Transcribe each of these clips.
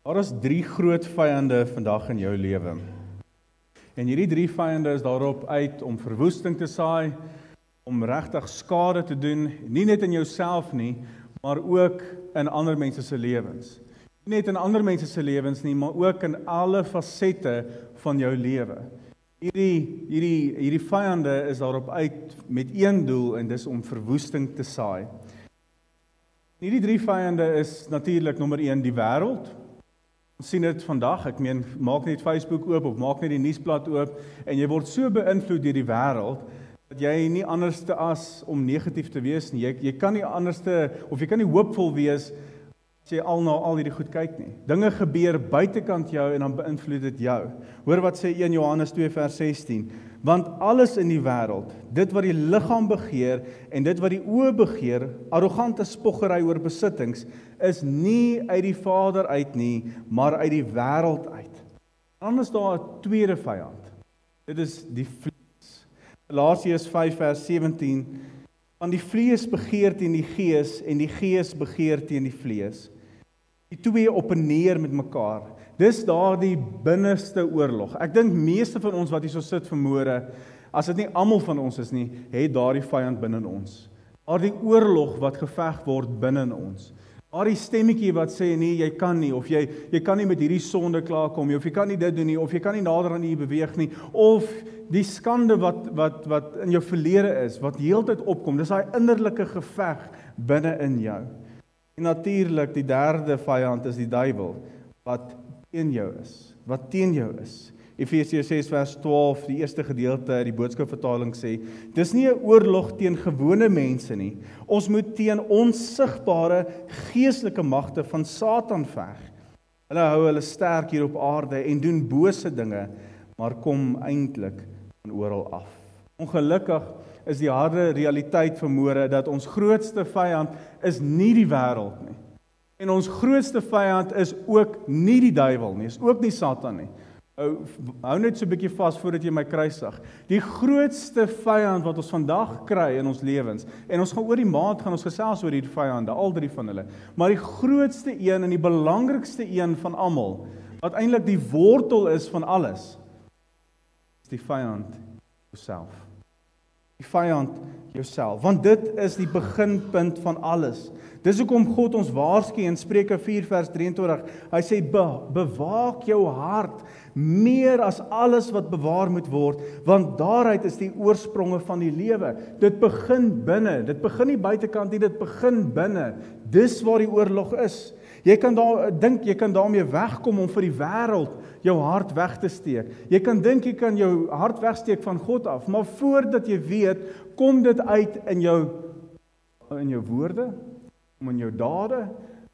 Daar is 3 groot vyande vandag in jou lewe. En hierdie 3 vyande is daarop uit om verwoesting te saai, om regtig skade te doen, nie net in jouself nie, maar ook in ander mense se lewens. Nie net in ander mense se lewens nie, maar ook in alle fasette van jou lewe. Hierdie vyande is daarop uit met een doel en dis om verwoesting te saai. Hierdie 3 vyande is natuurlik nommer 1 die wêreld. Ons sien dit vandag, ek meen, maak net Facebook oop of maak net die nuusblad oop en jy word so beïnvloed deur die wêreld dat jy nie anderste as om negatief te wees nie. Jy kan nie anderste of jy kan nie hoopvol wees as jy al hierdie goed kyk nie. Dinge gebeur buitekant jou en dan beïnvloed dit jou. Hoor wat sê 1 Johannes 2 vers 16. Want alles in die wêreld, dit wat die liggaam begeer en dit wat die oë begeer, arrogante spoggery oor besittings, is nie uit die Vader uit nie, maar uit die wêreld uit. Dan is daar 'n tweede vyand. Dit is die vlees. Galasiërs 5 vers 17. Want die vlees begeer teen die gees en die gees begeer teen die vlees. Die twee opponeer met mekaar. Dis daardie binneste oorlog. Ek dink meeste van ons wat hier so sit vanmôre, as dit nie almal van ons is nie, het daardie vyand binne in ons. Daardie oorlog wat geveg word binne in ons. Daardie stemmetjie wat sê nee, jy kan nie, of jy kan nie met hierdie sonde klaarkom nie, of jy kan nie dit doen nie, of jy kan nie nader aan U beweeg nie, of die skande wat in jou verlede is, wat heeltyd opkom, dis daai innerlike geveg binne in jou. En natuurlik die derde vyand is die duiwel, wat teen jou is. Efesiërs 6 vers 12, die eerste gedeelte, die boodskapvertaling sê, dis nie 'n oorlog teen gewone mense nie. Ons moet teen onsigbare geestelike magte van Satan veg. Hulle hou hulle sterk hier op aarde en doen bose dinge, maar kom eintlik van oral af. Ongelukkig is die harde realiteit vanmôre dat ons grootste vyand is nie die wêreld nie. En ons grootste vyand is ook nie die duiwel nie, is ook nie Satan nie. Hou net so 'n bietjie vas voordat jy my kruisig. Die grootste vyand wat ons vandag kry in ons lewens, en ons gaan oor die maand gaan ons gesels oor hierdie vyande, al 3 van hulle, maar die grootste een en die belangrikste een van almal, wat eintlik die wortel is van alles, is die vyand jouself. Die vyand jouself, want dit is die beginpunt van alles. Dis hoekom God ons waarsku in Spreuke 4 vers 23. Hy sê bewaak jou hart meer as alles wat bewaar moet word, want daaruit is die oorspronge van die lewe. Dit begin binne, dit begin nie buitekant nie, dit begin binne. Dis waar die oorlog is. Jy kan daarmee wegkom om vir die wêreld jou hart weg te steek. Jy kan dink jy kan jou hart wegsteek van God af, maar voordat jy weet, kom dit uit in jou woorde, in jou dade,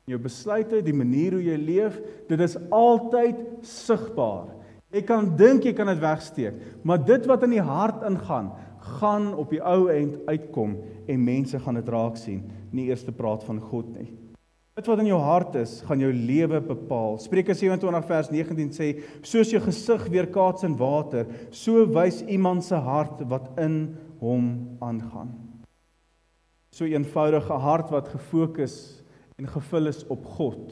in jou besluite, die manier hoe jy leef. Dit is altyd sigbaar. Jy kan dink jy kan dit wegsteek, maar dit wat in die hart ingaan, gaan op die ou end uitkom en mense gaan dit raak sien. Nie eers te praat van God nie. Dit wat in jou hart is, gaan jou lewe bepaal. Spreuke 27 vers 19 sê, soos jou gesig weerkaats in water, so wys iemand se hart wat in hom aangaan. So 'n eenvoudige hart wat gefokus en gevul is op God,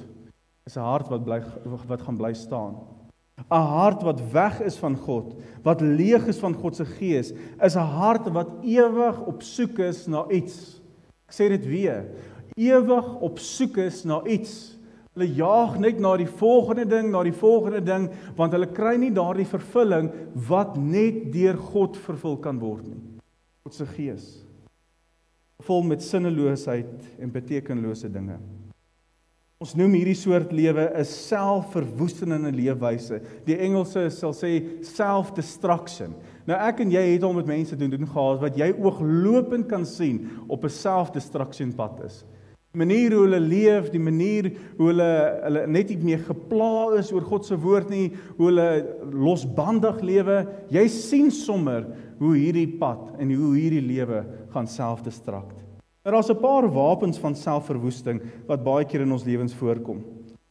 is 'n hart wat gaan bly staan. 'n Hart wat weg is van God, wat leeg is van God se gees, is 'n hart wat ewig op soek is na iets. Ek sê dit weer, ewig op soek is na iets. Hulle jaag net na die volgende ding, want hulle kry nie daardie vervulling wat net deur God vervul kan word nie. God se gees, vol met sinneloosheid en betekenlose dinge. Ons noem hierdie soort lewe 'n selfverwoestende leefwyse. Die Engelse sal sê self-destruction. Nou ek en jy het al met mense doen gehad wat jy ooglopend kan sien op 'n self-destruction pad is. Die manier hoe hulle leef, die manier hoe hulle net nie meer gepla is oor God se woord nie, hoe hulle losbandig lewe, jy sien sommer hoe hierdie pad en hoe hierdie lewe gaan self-destruct. Daar's 'n paar wapens van selfverwoesting wat baie keer in ons lewens voorkom.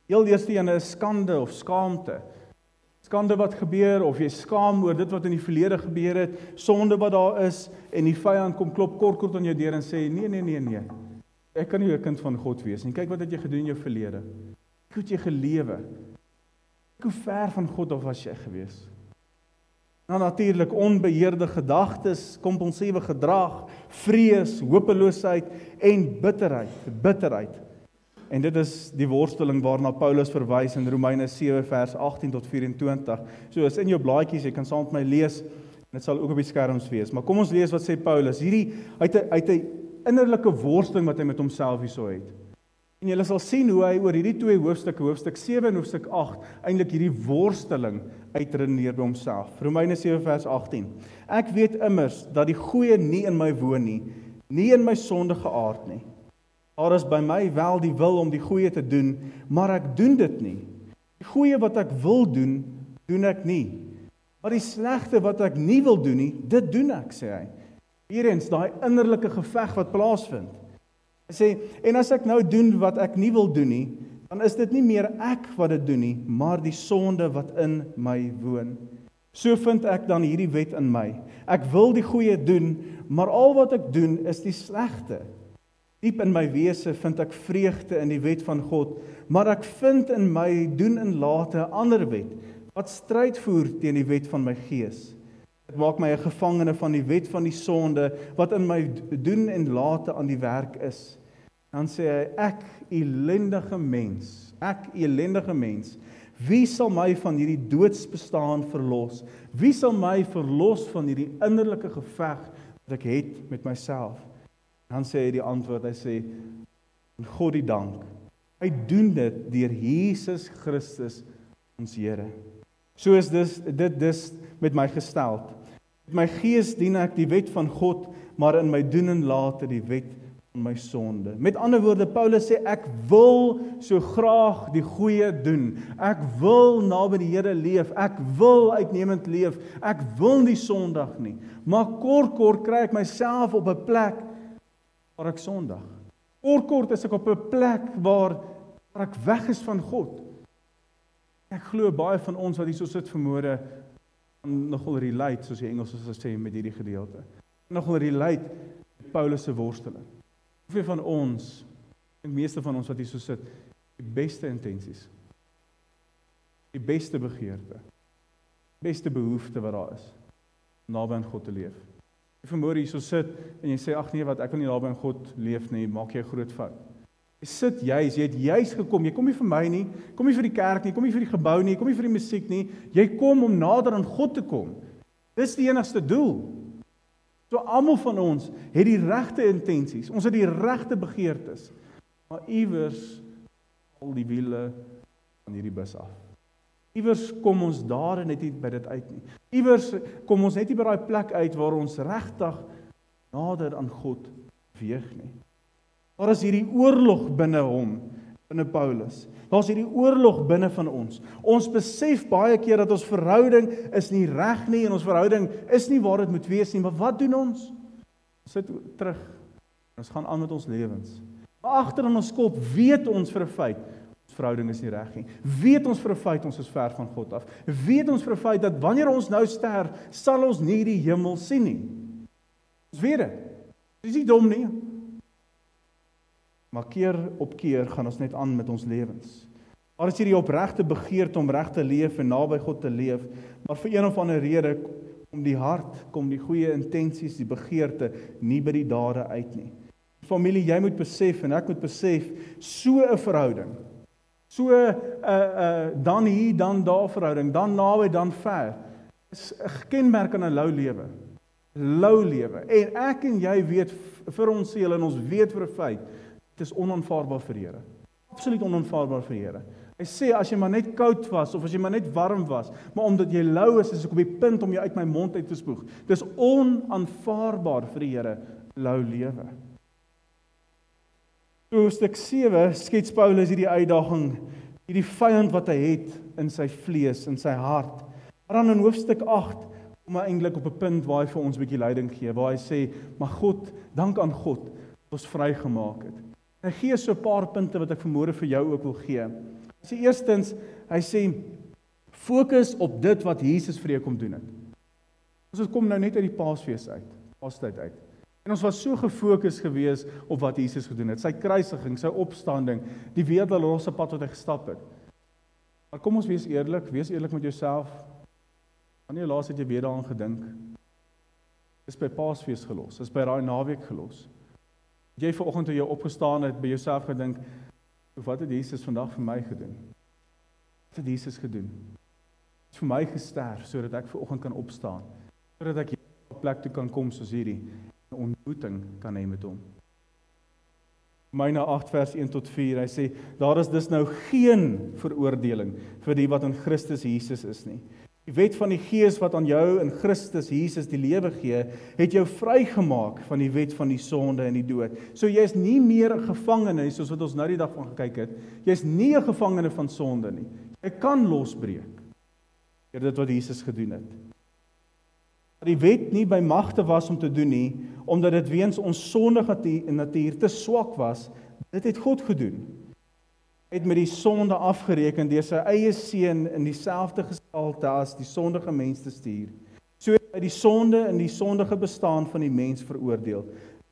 Heel eerste een is skande of skaamte. Skande wat gebeur, of jy skaam oor dit wat in die verlede gebeur het, sonde wat daar is, en die vyand kom klop kort aan jou deur en sê, nee. Ek kan nie 'n kind van God wees nie. Kyk wat het jy gedoen in jou verlede. Hoe het jy gelewe? Hoe ver van God af was jy gewees? Nou natuurlik onbeheerde gedagtes, kompulsiewe gedrag, vrees, hopeloosheid en bitterheid. En dit is die worsteling waarna Paulus verwys in Romeine 7 vers 18 tot 24. So is in jou blaadjies, jy kan saam met my lees, en dit sal ook op die skerms wees. Maar kom ons lees wat sê Paulus. Hierdie uit 'n innerlike worsteling wat hy met homself hierso het. En julle sal sien hoe hy oor hierdie twee hoofstukke, hoofstuk 7 en hoofstuk 8, eintlik hierdie worsteling uitredeneer by homself. Romeine 7 vers 18. Ek weet immers dat die goeie nie in my woon nie, nie in my sondige aard nie. Daar is by my wel die wil om die goeie te doen, maar ek doen dit nie. Die goeie wat ek wil doen, doen ek nie. Maar die slegte wat ek nie wil doen nie, dit doen ek, sê hy. Hiereens daai innerlike geveg wat plaasvind. Hy sê, en as ek nou doen wat ek nie wil doen nie, dan is dit nie meer ek wat dit doen nie, maar die sonde wat in my woon. So vind ek dan hierdie wet in my. Ek wil die goeie doen, maar al wat ek doen is die slegte. Diep in my wese vind ek vreugde in die wet van God, maar ek vind in my doen en late 'n ander wet, wat stryd voer teen die wet van my gees. Dit maak my 'n gevangene van die wet van die sonde, wat in my doen en late aan die werk is. Dan sê hy, ek elendige mens, wie sal my van hierdie doodsbestaan verlos? Wie sal my verlos van hierdie innerlike geveg wat ek het met myself? Dan sê hy die antwoord, hy sê, God die dank. Hy doen dit deur Jesus Christus, ons Here. So is dit dus met my gesteld. Met my gees dien ek die wet van God, maar in my doen en late die wet van my sonde. Met ander woorde, Paulus sê, ek wil so graag die goeie doen. Ek wil naby die Here leef. Ek wil uitnemend leef. Ek wil nie sondig nie. Maar kort kry ek myself op 'n plek waar ek sondig. Kort is ek op 'n plek waar ek weg is van God. Ek glo baie van ons wat hier so sit vanmôre nogal relate, soos die Engels sê met hierdie gedeelte. Nogal relate met Paulus se worsteling. Hoeveel van ons, die meeste van ons wat hier so sit, die beste intensies, die beste begeerte, die beste behoefte wat daar is, naby aan God te leef. Jy vanmôre hier so sit en jy sê, ag nee, wat ek wil nie naby aan God leef nie, maak jy 'n groot fout. Jy sit jy het juis gekom, jy kom nie vir my nie, kom nie vir die kerk nie, kom nie vir die gebou nie, kom nie vir die musiek nie, jy kom om nader aan God te kom. Dis die enigste doel. So almal van ons het die regte intensies, ons het die regte begeertes, maar iewers al die wiele van hierdie bus af. Iewers kom ons daar net nie by dit uit nie. Iewers kom ons net nie by daai plek uit waar ons regtig nader aan God beweeg nie. Daar is hierdie oorlog binne hom, binne Paulus. Daar's hierdie oorlog binne van ons. Ons besef baie keer dat ons verhouding is nie reg nie en ons verhouding is nie waar dit moet wees nie, maar wat doen ons? Ons sit terug. Ons gaan aan met ons lewens. Maar agter in ons kop weet ons vir 'n feit, ons verhouding is nie reg nie. Weet ons vir 'n feit ons is ver van God af. Weet ons vir 'n feit dat wanneer ons nou sterf, sal ons nie die hemel sien nie. Ons weet dit. Dis nie dom nie. Maar keer op keer gaan ons net aan met ons lewens. Daar is hierdie opregte begeerte om reg te leef en naby God te leef, maar vir een of ander rede kom die hart, kom die goeie intensies, die begeerte nie by die dade uit nie. Familie, jy moet besef en ek moet besef, so 'n verhouding, so dan hier, dan daar verhouding, dan naby, dan ver, is 'n kenmerk aan 'n lou lewe. Lou lewe. En ek en jy weet vir ons siel en ons weet vir 'n feit, dit is onaanvaarbaar vir die Here. Absoluut onaanvaarbaar vir die Here. Hy sê, as jy maar net koud was, of as jy maar net warm was, maar omdat jy lou is ek op die punt om jou uit my mond uit te spoeg. Dit is onaanvaarbaar vir die Here, lou lewe. So hoofstuk 7 skets Paulus hierdie uitdaging, hierdie vyand wat hy het in sy vlees, in sy hart. Maar dan in hoofstuk 8 kom hy eintlik op 'n punt waar hy vir ons 'n bietjie leiding gee, waar hy sê, maar God, dank aan God, dat ons vrygemaak het. Hy gee so 'n paar punte wat ek vanmôre vir jou ook wil gee. Hy sê eerstens, hy sê, fokus op dit wat Jesus vir jou kom doen het. Ons kom nou net uit die Paasfees uit, Paastyd uit. En ons was so gefokus gewees op wat Jesus gedoen het, sy kruisiging, sy opstanding, die wederlose pad wat hy gestap het. Maar kom ons wees eerlik met jouself. Wanneer laas het jy weer daaraan gedink? Is by Paasfees gelos, is by daai naweek gelos. Het jy vanoggend toe jy opgestaan het, by jouself gedink, wat het Jesus vandag vir my gedoen? Wat het Jesus gedoen? Hy het vir my gesterf, sodat ek vanoggend kan opstaan, sodat ek op 'n plek toe kan kom soos hierdie, 'n ontmoeting kan hê met hom. Romeine 8 vers 1 tot 4, hy sê, daar is dus nou geen veroordeling vir die wat in Christus Jesus is nie. Die wet van die Gees wat aan jou in Christus Jesus die lewe gee, het jou vrygemaak van die wet van die sonde en die dood. So jy is nie meer 'n gevangene nie, soos wat ons nou die dag van gekyk het. Jy is nie 'n gevangene van sonde nie. Jy kan losbreek deur dit wat Jesus gedoen het. Die wet nie by magte was om te doen nie, omdat dit weens ons sondige natuur te swak was, dit het God gedoen. Hy het met die sonde afgereken deur sy eie seun in dieselfde gestalte as die sondige mens te stuur. So het hy die sonde in die sondige bestaan van die mens veroordeel.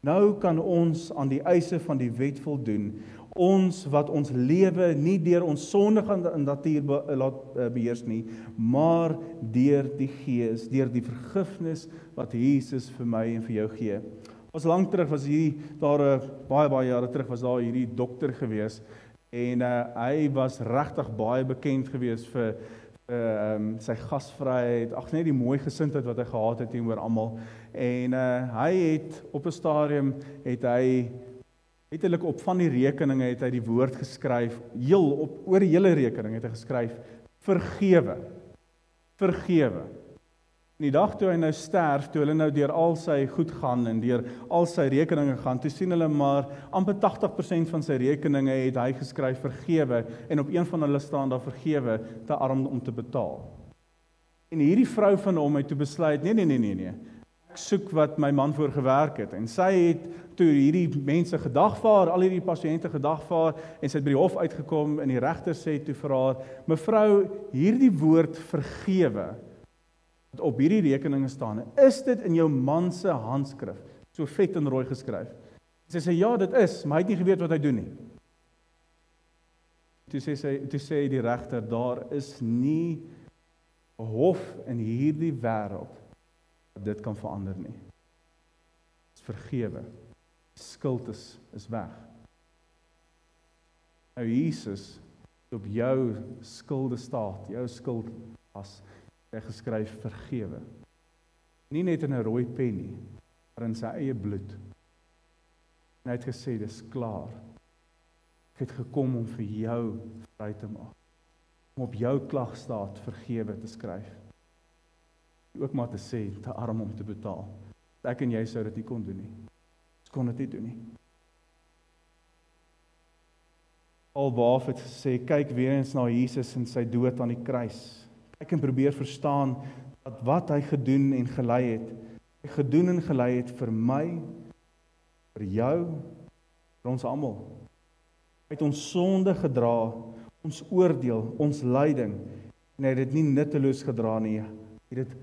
Nou kan ons aan die eise van die wet voldoen, ons wat ons lewe nie deur ons sondige natuur laat beheers nie, maar deur die Gees, deur die vergifnis wat Jesus vir my en vir jou gee. Was lank terug was hierdie, baie jare terug was daar hierdie dokter gewees, en hy was regtig baie bekend gewees vir sy gasvryheid, net die mooi gesindheid wat hy gehad het teenoor almal. En hy het op 'n stadium letterlik op van die rekeninge het hy die woord geskryf, oor die hele rekening het hy geskryf, vergewe. Vergewe. En die dag toe hy nou sterf, toe hulle nou deur al sy goed gaan en deur al sy rekeninge gaan, toe sien hulle maar amper 80% van sy rekeninge het hy geskryf vergewe, en op een van hulle staan daar vergewe, te arm om te betaal. En hierdie vrou van hom het toe besluit, nee, ek soek wat my man voor gewerk het, en sy het toe hierdie mense gedagvaar, al hierdie pasiënte gedagvaar, en sy het by die hof uitgekom, en die regter sê toe vir haar, mevrou, hierdie woord vergewe, op hierdie rekeninge staan, is dit in jou man se handskrif, so vet en rooi geskryf? Sy sê, ja, dit is, maar hy het nie geweet wat hy doen nie. Toe sê die regter, daar is nie 'n hof in hierdie wêreld wat dit kan verander nie. Dit is vergewe. Skuld is weg. Nou Jesus, op jou skulde staat, jou skuld as hy geskryf vergewe. Nie net in 'n rooi pen nie, maar in sy eie bloed. En hy het gesê, dis klaar. Ek het gekom om vir jou vry te maak. Om op jou klagstaat vergewe te skryf. Ook maar te sê, te arm om te betaal. Ek en jy sou dit nie kon doen nie. Ons kon dit nie doen nie. Albehalwe het gesê, kyk weer eens na Jesus en sy dood aan die kruis. Ek kan probeer verstaan dat wat hy gedoen en gelei het, vir my, vir jou, vir ons almal. Hy het ons sonde gedra, ons oordeel, ons lyding, en hy het dit nie nutteloos gedra nie, hy het dit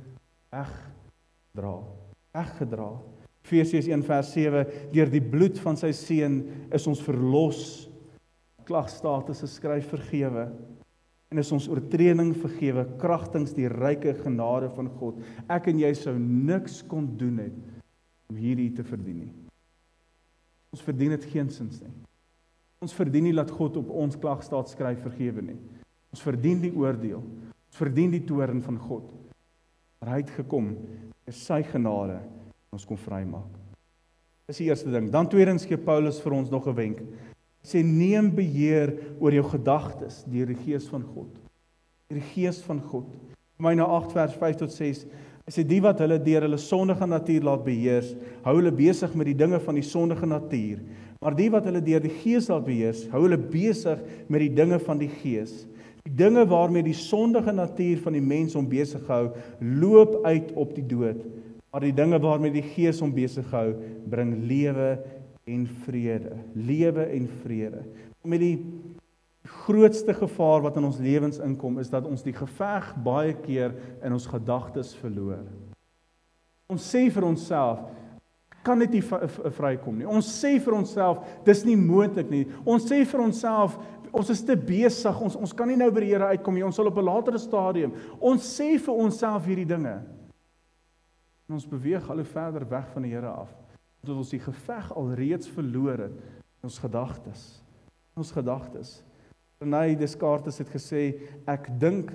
weggedra. Efesiërs 1 vers 7, deur die bloed van sy seun is ons verlos, klagstatus geskryf vergewe, en is ons oortreding vergewe, kragtens die ryke genade van God. Ek en jy sou niks kon doen het, om hierdie te verdien nie. Ons verdien het geensins nie. Ons verdien nie dat God op ons klagstaat skryf vergewe nie. Ons verdien die oordeel, ons verdien die toorn van God. Maar hy het gekom, is sy genade, ons kon vrymaak. Dis die eerste ding. Dan tweedens gee Paulus vir ons nog 'n wenk. Hy sê, neem beheer oor jou gedagtes deur die Gees van God. Deur die Gees van God. Romeine 8 vers 5 tot 6. Hy sê, die wat hulle deur hulle sondige natuur laat beheers, hou hulle besig met die dinge van die sondige natuur. Maar die wat hulle deur die Gees laat beheers, hou hulle besig met die dinge van die Gees. Die dinge waarmee die sondige natuur van die mens hom besig hou, loop uit op die dood. Maar die dinge waarmee die Gees hom besig hou, bring lewe en vrede. Lewe en vrede. Met die grootste gevaar wat in ons lewens inkom, is dat ons die geveg baie keer in ons gedagtes verloor. Ons sê vir onsself, kan dit nie vrykom nie. Ons sê vir onsself, dis nie moontlik nie. Ons sê vir onsself, ons is te besig, ons kan nie nou by die Here uitkom nie, ons sal op 'n latere stadium. Ons sê vir onsself hierdie dinge. En ons beweeg al hoe verder weg van die Here af, omdat ons die geveg alreeds verloor het in ons gedagtes. Ons gedagtes. René Descartes het gesê, ek dink,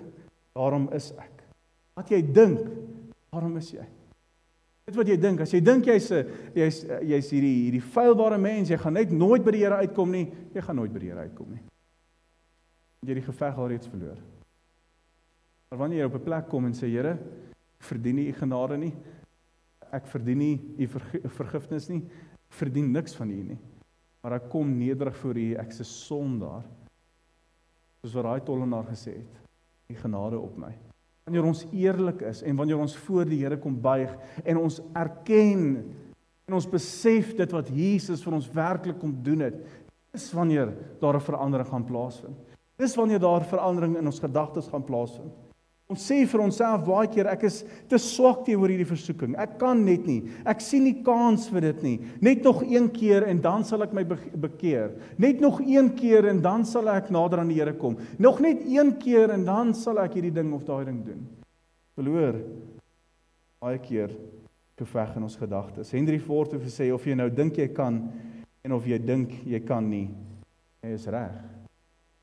daarom is ek. Wat jy dink, daarom is jy. Dit wat jy dink, as jy dink jy's hierdie feilbare mens, jy gaan net nooit by die Here uitkom nie, jy gaan nooit by die Here uitkom nie. Jy het die geveg alreeds verloor. Maar wanneer jy op 'n plek kom en sê, Here, ek verdien nie u genade nie, ek verdien nie u vergifnis nie, ek verdien niks van u nie, maar ek kom nederig voor u, ek is 'n sondaar, soos wat daai tollenaar gesê het, die genade op my. Wanneer ons eerlik is, en wanneer ons voor die Here kom buig, en ons erken, en ons besef dit wat Jesus vir ons werklik kom doen het, dis wanneer daar 'n verandering gaan plaasvind. Dis wanneer daar verandering in ons gedagtes gaan plaasvind. Ons sê vir onsself baie keer, ek is te swak teenoor hierdie versoeking, ek kan net nie, ek sien nie kans vir dit nie, net nog een keer en dan sal ek my bekeer, net nog een keer en dan sal ek nader aan die Here kom, nog net een keer en dan sal ek hierdie ding of daai ding doen. Verloor baie keer geveg in ons gedagtes. Henry Ford het gesê, of jy nou dink jy kan, en of jy dink jy kan nie, hy is reg.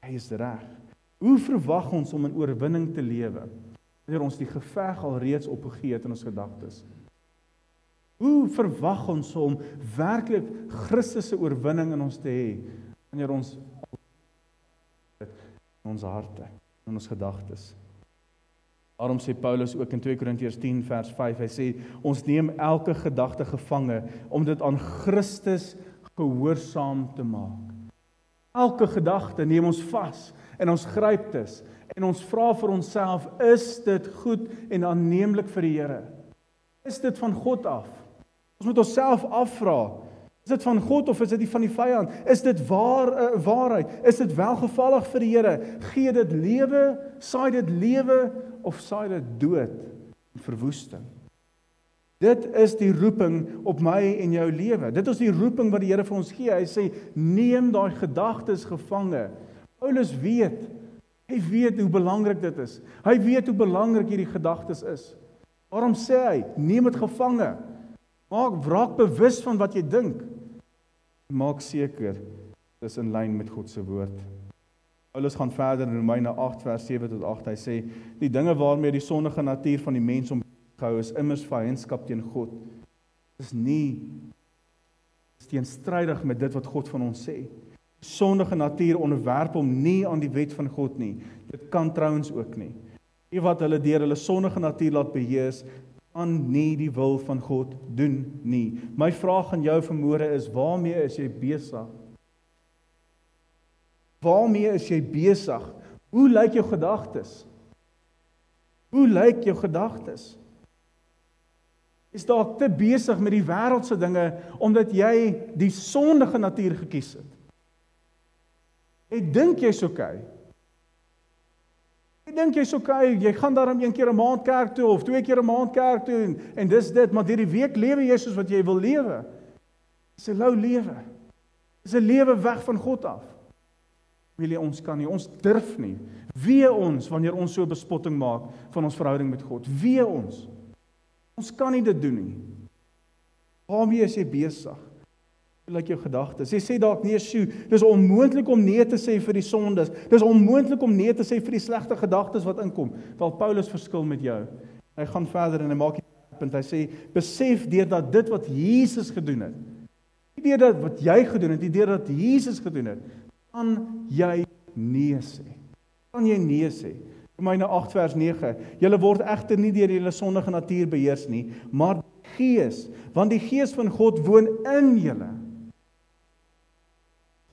Hy is reg. Hoe verwag ons om in oorwinning te lewe, wanneer ons die geveg al reeds opgegee het in ons gedagtes? Hoe verwag ons om werklik Christus se oorwinning in ons te hê, wanneer ons in ons harte, in ons gedagtes? Daarom sê Paulus ook in 2 Korintiërs 10 vers 5, hy sê, ons neem elke gedagte gevange, om dit aan Christus gehoorsaam te maak. Elke gedagte neem ons vas, en ons gryp dit, en ons vra vir onsself, is dit goed en aanneemlik vir die Here? Is dit van God af? Ons moet onsself afvra, is dit van God of is dit van die vyand? Is dit waarheid? Is dit welgevallig vir die Here? Gee dit lewe, saai dit lewe, of saai dit dood en verwoesting? Dit is die roeping op my en jou lewe. Dit is die roeping wat die Here vir ons gee. Hy sê, neem daai gedagtes gevange. Paulus weet, hy weet hoe belangrik dit is. Hy weet hoe belangrik hierdie gedagtes is. Waarom sê hy, neem dit gevange. Raak bewus van wat jy dink. Maak seker, dit is in lyn met God se woord. Paulus gaan verder in Romeine 8 vers 7 tot 8. Hy sê, die dinge waarmee die sondige natuur van die mens omgehou is immers vyandskap teen God. Dit is teenstrydig met dit wat God van ons sê. Sondige natuur onderwerp hom nie aan die wet van God nie. Dit kan trouens ook nie. Die wat hulle deur hulle sondige natuur laat beheers, kan nie die wil van God doen nie. My vraag aan jou vanmôre is, waarmee is jy besig? Waarmee is jy besig? Hoe lyk jou gedagtes? Hoe lyk jou gedagtes? Is dalk te besig met die wêreldse dinge, omdat jy die sondige natuur gekies het? Jy dink jy's okay. Jy dink jy's okay, jy gaan daarom 1 keer 'n maand kerk toe, of 2 keer 'n maand kerk toe, en dis dit, maar deur die week lewe jy soos wat jy wil lewe. Dis 'n lou lewe. Dis 'n lewe weg van God af. Familie, ons kan nie, ons durf nie. Wee ons, wanneer ons so bespotting maak van ons verhouding met God. Wee ons. Ons kan nie dit doen nie. Waarmee is jy besig? Hoe lyk jou gedagtes? Jy sê dalk nee, sjoe, dis onmoontlik om nee te sê vir die sondes. Dis onmoontlik om nee te sê vir die slegte gedagtes wat inkom. Wel, Paulus verskil met jou. Hy gaan verder en hy maak die punt. Hy sê, besef deurdat dit wat Jesus gedoen het, nie deurdat wat jy gedoen het, nie deurdat Jesus gedoen het, kan jy nee sê. Kan jy nee sê? Romeine 8 vers 9. Julle word egter nie deur julle sondige natuur beheers nie, maar die Gees, want die Gees van God woon in julle.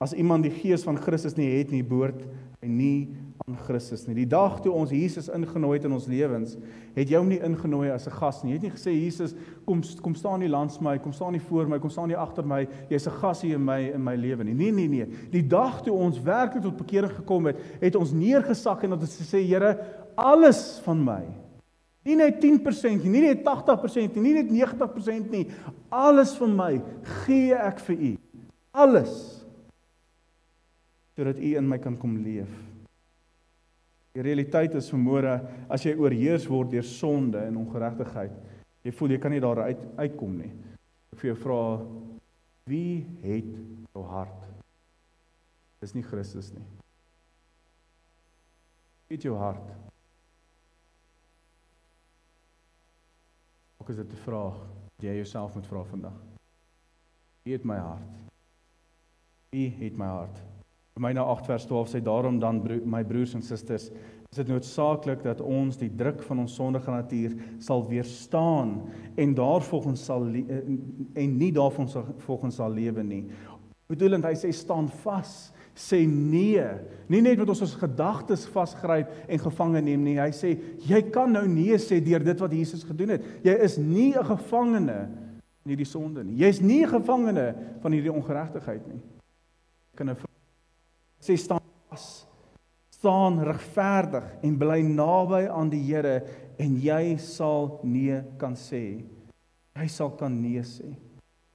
As iemand die Gees van Christus nie het nie, behoort hy nie aan Christus nie. Die dag toe ons Jesus ingenooi het in ons lewens, het jy hom nie ingenooi as 'n gas nie. Jy het nie gesê, Jesus, kom staan nie langs my, kom staan nie voor my, kom staan nie agter my, jy's 'n gas hier in my lewe nie. Nee. Die dag toe ons werklik tot bekering gekom het, het ons neergesak en ons gesê, Here, alles van my, nie net 10% nie, nie net 80% nie, nie net 90% nie, alles van my gee ek vir U. Alles. sodat U in my kan kom leef. Die realiteit is vanmôre, as jy oorheers word deur sonde en ongeregtigheid, jy voel jy kan nie daar uitkom nie. Ek vir jou vra, wie het jou hart? Dis nie Christus nie. Wie het jou hart? Ook is dit 'n vraag wat jy jouself moet vra vandag. Wie het my hart? Wie het my hart? Romeine 8 vers 12 sê, daarom dan my broers en susters, is dit noodsaaklik dat ons die druk van ons sondige natuur sal weerstaan en nie daarvolgens sal lewe nie. Bedoelend, hy sê staan vas, sê nee, nie net met ons gedagtes vasgryp en gevange neem nie, hy sê, jy kan nou nee sê deur dit wat Jesus gedoen het. Jy is nie 'n gevangene in hierdie sonde nie. Jy is nie 'n gevangene van hierdie ongeregtigheid nie. Kan nou sê staan vas, staan regverdig en bly naby aan die Here en jy sal nee kan sê. Jy sal kan nee sê.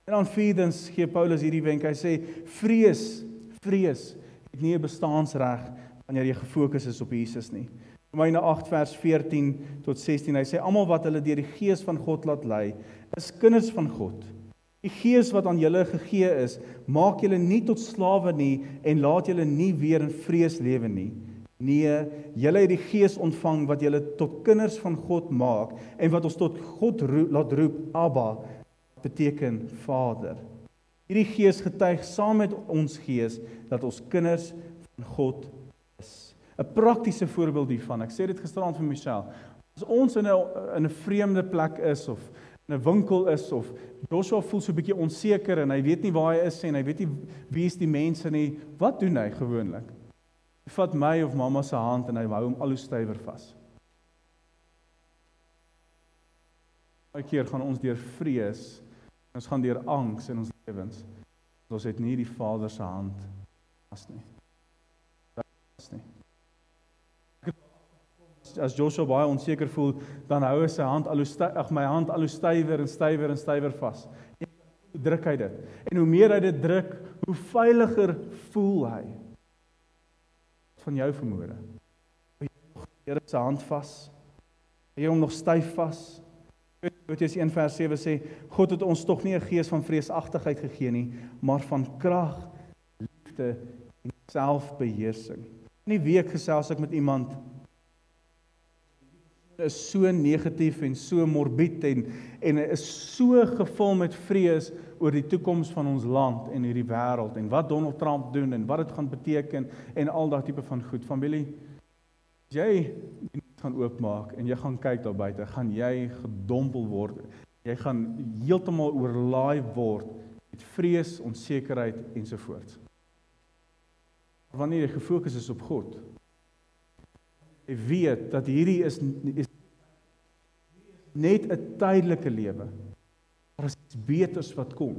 En dan vierdens gee Paulus hierdie wenk, hy sê vrees het nie 'n bestaansreg wanneer jy gefokus is op Jesus nie. Romeine 8 vers 14 tot 16, hy sê almal wat hulle deur die Gees van God laat lei, is kinders van God. Die Gees wat aan julle gegee is, maak julle nie tot slawe nie en laat julle nie weer in vrees lewe nie. Nee, julle het die Gees ontvang wat julle tot kinders van God maak en wat ons tot God laat roep, Abba, beteken Vader. Hierdie Gees getuig saam met ons gees dat ons kinders van God is. 'n Praktiese voorbeeld hiervan, ek sê dit gisterand vir myself, as ons in 'n vreemde plek is of in 'n winkel is of Joshua voel so 'n bietjie onseker en hy weet nie waar hy is en hy weet nie wie is die mense nie, wat doen hy gewoonlik? Hy vat my of mamma se hand en hy hou hom al hoe stywer vas. Baie keer gaan ons deur vrees, ons gaan deur angs in ons lewens. Ons het nie die Vader se hand vas nie. As Joshua baie onseker voel, dan hou hy sy hand my hand al hoe stywer en stywer en stywer vas. En hoe druk hy dit? En hoe meer hy dit druk, hoe veiliger voel hy. Van jou vermoede. Hou jy nog die Here se hand vas? Hou jy hom nog styf vas? Matteus 1 vers 7 sê, God het ons tog nie 'n gees van vreesagtigheid gegee nie, maar van krag, liefde en selfbeheersing. In die week gesels ek met iemand, is so negatief en so morbied en is so gevul met vrees oor die toekoms van ons land en hierdie wêreld en wat Donald Trump doen en wat dit gaan beteken en al daai tipe van goed. Familie, as jy gaan oopmaak en jy gaan kyk daar buite, gaan jy gedompel word. Jy gaan heeltemal oorlaai word met vrees, onsekerheid ensovoorts. Wanneer jy gefokus is op God, jy weet dat hierdie is net 'n tydelike lewe. Daar is iets beters wat kom.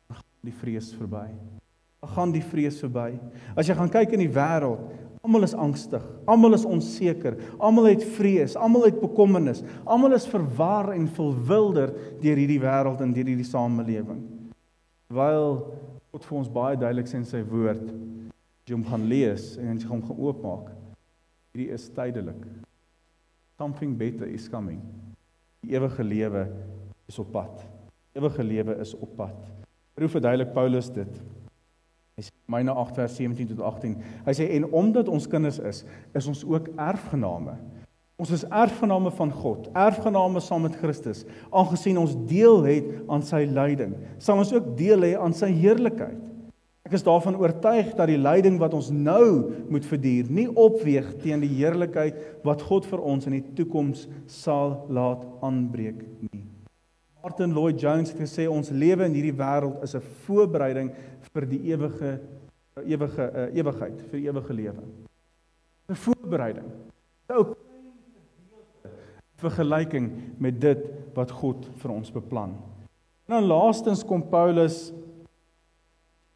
Dan gaan die vrees verby. As jy gaan kyk in die wêreld, almal is angstig, almal is onseker, almal het vrees, almal het bekommernis, almal is verwar en verwilderd deur hierdie wêreld en deur hierdie samelewing. Terwyl God vir ons baie duidelik sê in sy woord, as jy hom gaan lees en as jy hom gaan oopmaak, hierdie is tydelik. Something better is coming. Die ewige lewe is op pad. Hoe verduidelik Paulus dit? Hy sê Romeine 8 vers 17 tot 18. Hy sê en omdat ons kinders is ons ook erfgename. Ons is erfgename van God, erfgename saam met Christus. Aangesien ons deel het aan sy lyding, sal ons ook deel hê aan sy heerlikheid. Ek is daarvan oortuig dat die lyding wat ons nou moet verduur, nie opweeg teen die heerlikheid wat God vir ons in die toekoms sal laat aanbreek nie. Martin Lloyd-Jones het gesê, ons lewe in hierdie wêreld is 'n voorbereiding vir die ewigheid, vir die ewige lewe. 'n Voorbereiding. 'n Vergelyking met dit wat God vir ons beplan. En dan laastens kom Paulus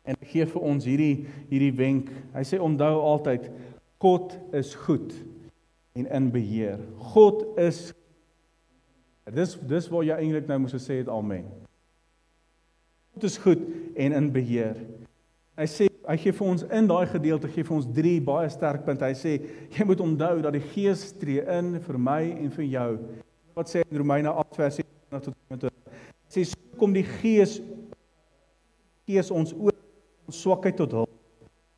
en hy gee vir ons hierdie wenk. Hy sê onthou altyd, God is goed en in beheer. God is, dis waar jy eintlik nou moes gesê het amen. God is goed en in beheer. Hy sê hy gee vir ons in daai gedeelte, gee vir ons 3 baie sterk punte. Hy sê, jy moet onthou dat die Gees tree in vir my en vir jou. Wat sê in Romeine 8 vers 27 tot 28? Hy sê, so kom die Gees ons oor ons swakheid tot hulp.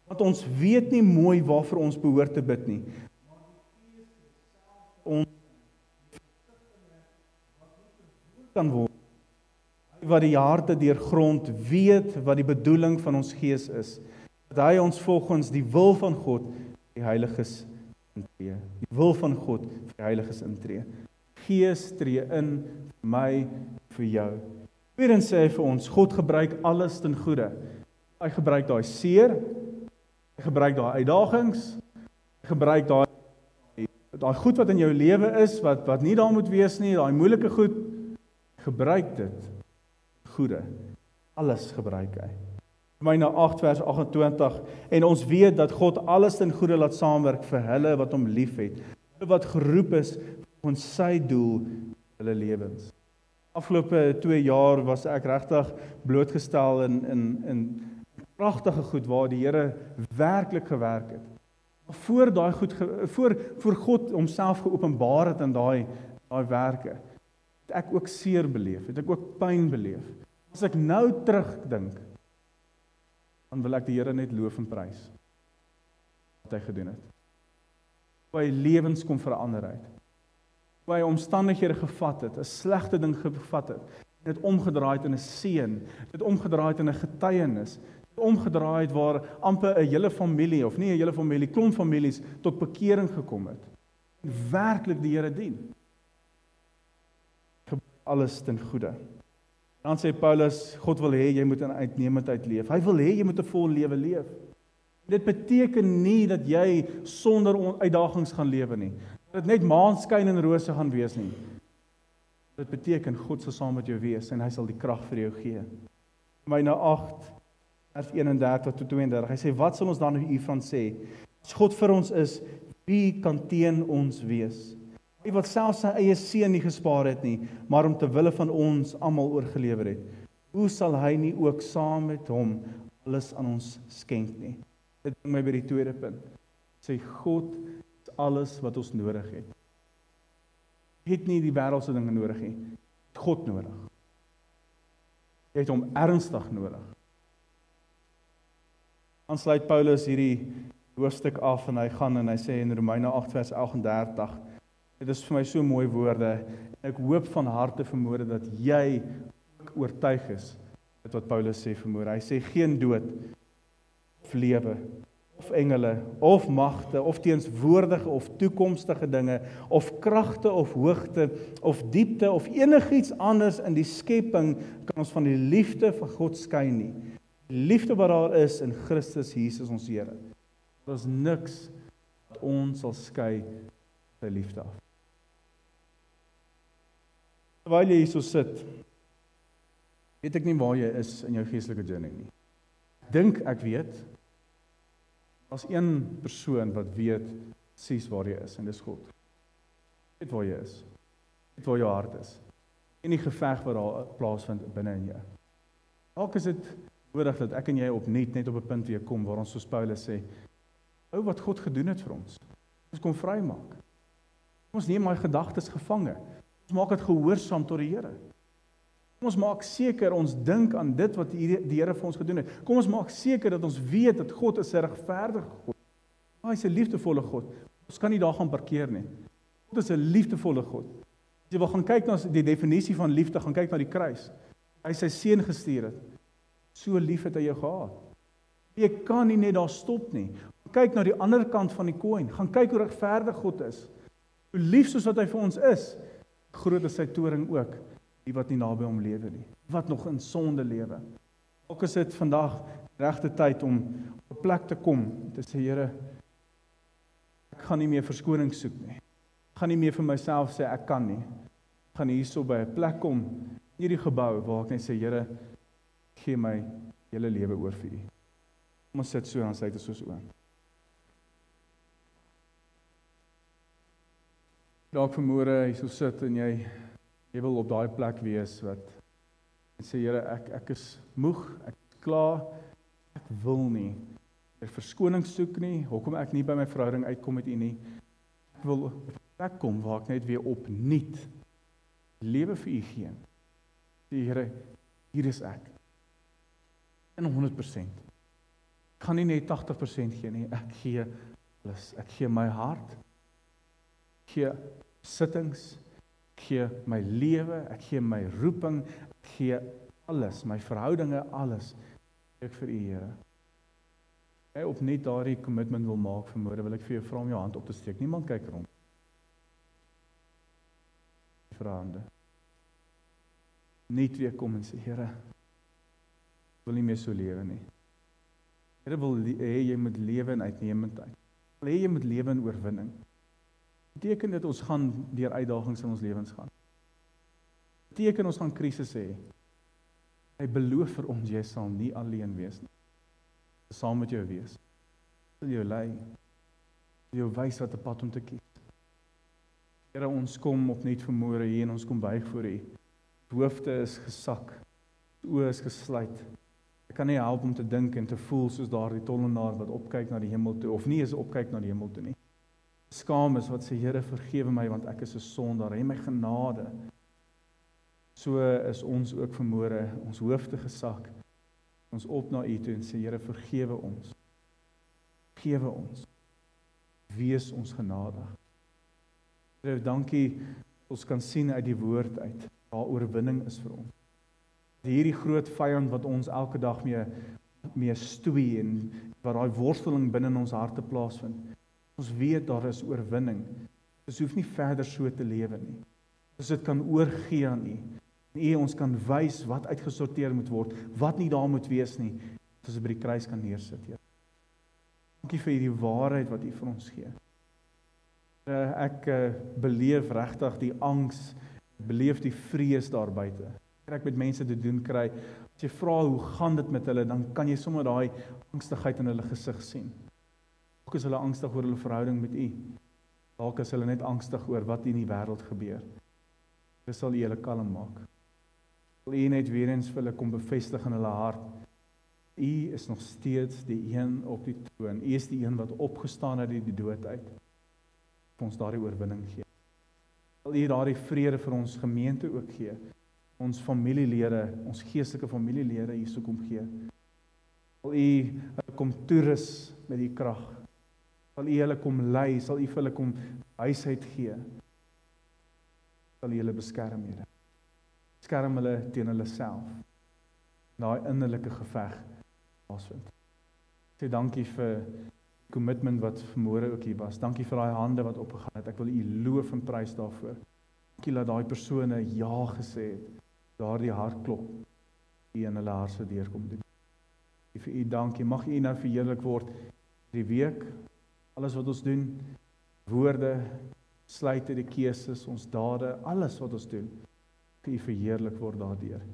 Want ons weet nie mooi waarvoor ons behoort te bid nie. Ons kan word. Wat die harte deurgrond weet wat die bedoeling van ons gees is. Dat hy ons volgens die wil van God die heiliges intree. Die wil van God vir die heiliges intree. Gees tree in vir my, vir jou. Tweedens sê hy vir ons, God gebruik alles ten goeie. Hy gebruik daai seer, hy gebruik daai uitdagings, hy gebruik daai goed wat in jou lewe is, wat nie daar moet wees nie, daai moeilike goed, gebruik dit goeie. Alles gebruik hy. Romeine 8 vers 28, en ons weet dat God alles ten goeie laat saamwerk vir hulle wat hom liefhet, wat geroep is vir sy doel, hulle lewens. Afgelope 2 jaar was ek regtig blootgestel in pragtige goed waar die Here werklik gewerk het. Voor daai goed voor God homself geopenbaar het in daai werke, het ek ook seer beleef, het ek ook pyn beleef. As ek nou terugdink, dan wil ek die Here net loof en prys wat hy gedoen het. Hoe hy lewens kom verander het. Hoe hy omstandighede gevat het, 'n slegte ding gevat het, dit omgedraai het in 'n seën, dit omgedraai het in 'n getuienis, dit omgedraai het waar amper 'n hele familie, of nie 'n hele familie, klomp families tot bekering gekom het. En werklik die Here dien. Alles ten goeie. Dan sê Paulus, God wil hê jy moet in uitnemendheid leef. Hy wil hê jy moet 'n vol lewe leef. Dit beteken nie dat jy sonder uitdagings gaan lewe nie. Dat net maanskyn en rose gaan wees nie. Dit beteken God sal saam met jou wees en hy sal die krag vir jou gee. Romeine 8 vers 31 tot 32. Hy sê, wat sal ons dan hiervan sê? As God vir ons is, wie kan teen ons wees? Hy wat selfs sy eie seun nie gespaar het nie, maar om te wille van ons almal oorgelewer het. Hoe sal hy nie ook saam met hom alles aan ons skenk nie? Dit bring my by die tweede punt. Sê God is alles wat ons nodig het. Jy het nie die wêreldse dinge nodig nie. Jy het God nodig. Jy het hom ernstig nodig. Dan sluit Paulus hierdie hoofstuk af en hy gaan en hy sê in Romeine 8 vers 38, dit is vir my so mooi woorde, en ek hoop van harte vermoede dat jy ook oortuig is, dit wat Paulus sê vermoede. Hy sê geen dood, of lewe, of engele, of magte, of teenswoordige, of toekomstige dinge, of kragte, of hoogte, of diepte, of enigiets anders in die skepping kan ons van die liefde van God skei nie. Die liefde wat daar is in Christus Jesus ons Here. Daar is niks wat ons sal skei sy liefde af. Terwyl jy hier so sit, weet ek nie waar jy is in jou geestelike journey nie. Dink ek weet, as een persoon wat weet, presies waar jy is, en dis God. Weet waar jy is. Weet waar jou hart is. En die geveg wat daar plaasvind binne in jou. Dalk is dit nodig dat ek en jy opnuut net op 'n punt weer kom, waar ons soos Paulus sê, wat God gedoen het vir ons. Ons kom vrymaak. Ons neem my gedagtes gevange. Ons maak dit gehoorsaam tot die Here. Kom ons maak seker, ons dink aan dit wat die Here vir ons gedoen het. Kom ons maak seker dat ons weet dat God is 'n regverdige God. Hy is 'n liefdevolle God. Ons kan nie daar gaan parkeer nie. God is 'n liefdevolle God. As jy wil gaan kyk na die definisie van liefde, gaan kyk na die kruis. Hy sy seun gestuur het. So lief het hy jou gehad. Jy kan nie net daar stop nie. Kyk na die ander kant van die koin. Gaan kyk hoe regverdig God is. Hoe lief soos wat hy vir ons is, groot is sy toring ook. Die wat nie naby hom lewe nie. Wat nog in sonde lewe. Ook is dit vandag regte tyd om op 'n plek te kom, te sê, Here, ek gaan nie meer verskoning soek nie. Ek gaan nie meer vir myself sê, ek kan nie. Ek gaan hierso by 'n plek kom, in hierdie gebou, waar ek net sê, Here, gee my hele lewe oor vir U. Kom ons sit so en sluit ons oë. Dalk vanmôre hier so sit en jy wil op daai plek wees wat en sê, Here, ek is moeg, ek is klaar, Ek wil nie verskoning soek nie, hoekom ek nie by my verhouding uitkom met U nie. Ek wil op 'n plek kom waar ek net weer opnuut lewe vir U gee. Die Here, hier is ek. En 100%. Ek gaan nie net 80% gee nie, ek gee alles. Ek gee my hart, ek gee sittings, ek gee my lewe, ek gee my roeping, ek gee alles, my verhoudinge, alles. Ek vir U, Here. Jy opnuut daardie commitment wil maak vanmôre, wil ek vir jou vra om jou hand op te steek. Niemand kyk rond. Hande. Net weer kom en sê, Here, ek wil nie meer so lewe nie. Here wil hê jy moet lewe in uitnemendheid. Wil hê jy moet lewe in oorwinning. Beteken dit ons gaan deur uitdagings in ons lewens gaan. Beteken ons gaan krisisse hê. Hy beloof vir ons, jy sal nie alleen wees nie. Saam met jou wees. Wil jou lei. Wil jou wys wat 'n pad om te kies. Here, ons kom opnuut vanmôre hier en ons kom buig voor U. Hoofde is gesak. Oë is gesluit. Ek kan nie help om te dink en te voel soos daardie tollenaar wat opkyk na die hemel toe, of nie eens opkyk na die hemel toe nie. Skaam is wat sê, Here, vergewe my want ek is 'n sondaar, hê my genade. So is ons ook vanmôre, ons hoofde gesak, ons op na U toe en sê, Here, vergewe ons. Vergewe ons. Wees ons genadig. Here, dankie, ons kan sien uit die woord uit, waar oorwinning is vir ons. Hierdie groot vyand wat ons elke dag mee stoei en wat daai worsteling binne in ons harte plaasvind. Ons weet daar is oorwinning. Ons hoef nie verder so te lewe nie. Ons dit kan oorgee aan U. En U ons kan wys wat uitgesorteer moet word, wat nie daar moet wees nie, dat ons by die kruis kan neersit, Here. Dankie vir hierdie waarheid wat U vir ons gee. Ek beleef regtig die angs, beleef die vrees daar buite. Ek met mense te doen kry, as jy vra hoe gaan dit met hulle, dan kan jy sommer daai angstigheid in hulle gesig sien. Dalk is hulle angstig oor hulle verhouding met U. Dalk is hulle net angstig oor wat in die wêreld gebeur. Dit sal U hulle kalm maak. Wil U net weer eens vir hulle kom bevestig in hulle hart. U is nog steeds die een op die troon. U is die een wat opgestaan het uit die dood uit. Vir ons daardie oorwinning gee. Wil U daardie vrede vir ons gemeente ook gee. Ons familielede, ons geestelike familielede hierso kom gee. Wil U kom toerus met die krag. Sal U hulle kom lei, sal U vir hulle kom wysheid gee. Sal U hulle beskerm, Here. Beskerm hulle teen hulle self. Daai innerlike geveg plaasvind. Sê dankie vir commitment wat vanmôre ook hier was. Dankie vir daai hande wat opgegaan het. Ek wil U loof en prys daarvoor. Dankie dat daai persone ja gesê het. Daardie hartklop die in hulle harte deurkom doen. Vir U dankie. Mag U nou verheerlik word die week. Alles wat ons doen, woorde, besluite, die keuses, ons dade, alles wat ons doen, vir U verheerlik word daardeur.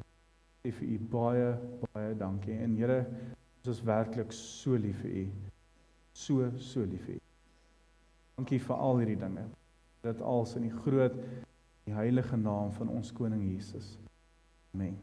Vir U baie, baie dankie. En Here, ons is werklik so lief vir U. So lief vir U. Dankie vir al hierdie dinge. Dit als in die groot, die heilige naam van ons koning Jesus. Amen.